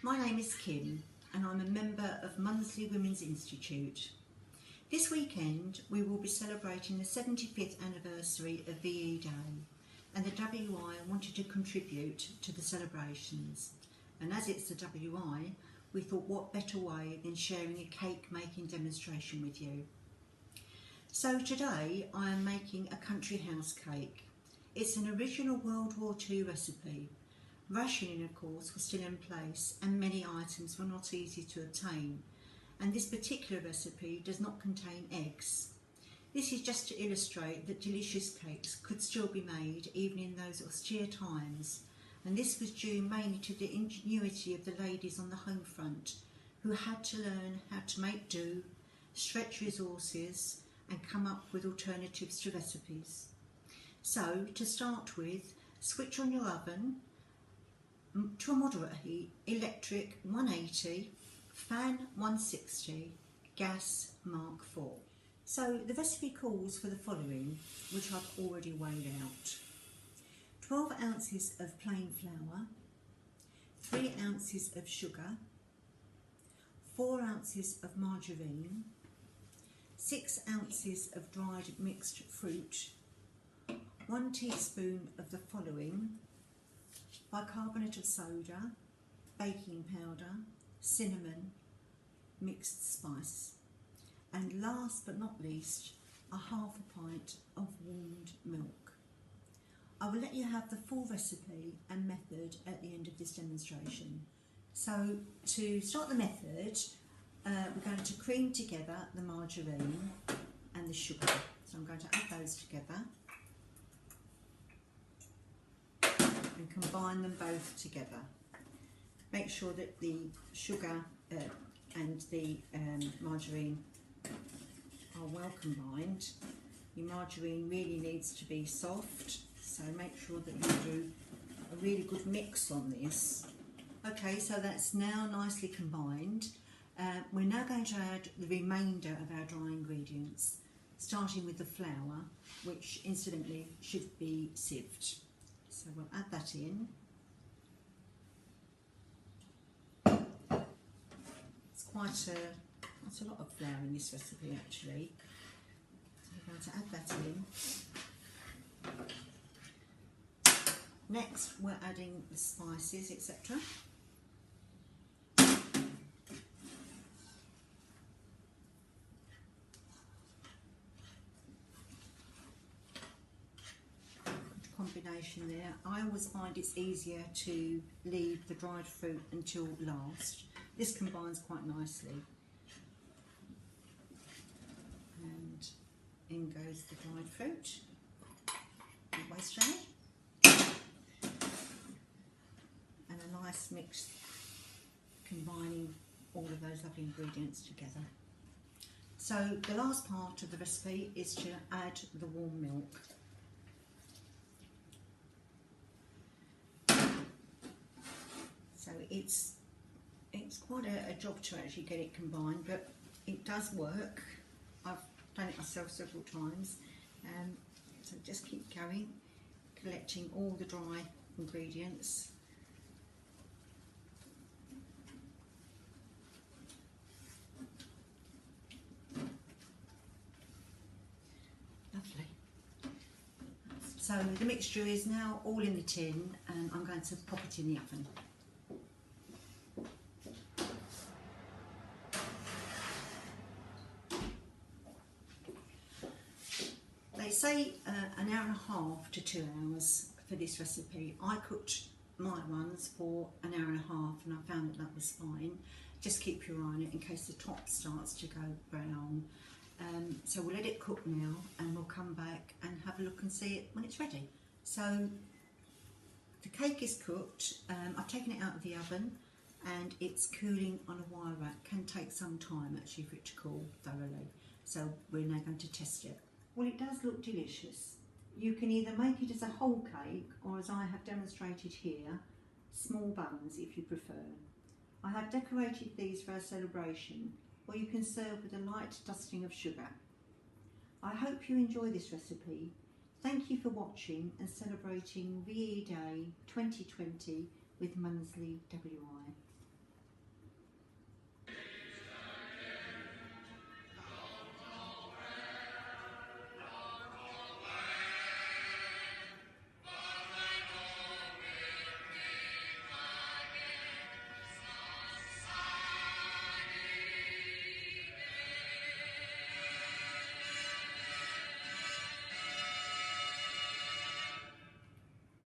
My name is Kim and I'm a member of Mundesley Women's Institute. This weekend we will be celebrating the 75th anniversary of VE Day, and the WI wanted to contribute to the celebrations, and as it's the WI, we thought what better way than sharing a cake making demonstration with you. So today I am making a country house cake. It's an original World War II recipe. Rationing, of course, was still in place and many items were not easy to obtain, and this particular recipe does not contain eggs. This is just to illustrate that delicious cakes could still be made even in those austere times, and this was due mainly to the ingenuity of the ladies on the home front, who had to learn how to make do, stretch resources and come up with alternatives to recipes. So to start with, switch on your oven to a moderate heat, electric 180, fan 160, gas Mark IV. So the recipe calls for the following, which I've already weighed out. 12 ounces of plain flour, 3 ounces of sugar, 4 ounces of margarine, 6 ounces of dried mixed fruit, 1 teaspoon of the following: bicarbonate of soda, baking powder, cinnamon, mixed spice, and last but not least, a half a pint of warmed milk. I will let you have the full recipe and method at the end of this demonstration. So to start the method, we're going to cream together the margarine and the sugar. So I'm going to add those together and combine them both together. Make sure that the sugar and the margarine are well combined. Your margarine really needs to be soft, so make sure that you do a really good mix on this. Okay, so that's now nicely combined. We're now going to add the remainder of our dry ingredients, starting with the flour, which incidentally should be sieved. So we'll add that in. It's quite a lot of flour in this recipe actually. So we're going to add that in. Next we're adding the spices, etc. Combination there. I always find it's easier to leave the dried fruit until last. This combines quite nicely. And in goes the dried fruit. No waste any. And a nice mix combining all of those lovely ingredients together. So the last part of the recipe is to add the warm milk. So it's quite a job to actually get it combined, but it does work. I've done it myself several times. So just keep going, collecting all the dry ingredients. Lovely. So the mixture is now all in the tin, and I'm going to pop it in the oven. They say an hour and a half to 2 hours for this recipe. I cooked my ones for an hour and a half and I found that was fine. Just keep your eye on it in case the top starts to go brown. So we'll let it cook now and we'll come back and have a look and see it when it's ready. So the cake is cooked. I've taken it out of the oven and it's cooling on a wire rack. Can take some time actually for it to cool thoroughly. So we're now going to test it. Well, it does look delicious. You can either make it as a whole cake or, as I have demonstrated here, small buns if you prefer. I have decorated these for our celebration, or you can serve with a light dusting of sugar. I hope you enjoy this recipe. Thank you for watching and celebrating VE Day 2020 with Mundesley WI.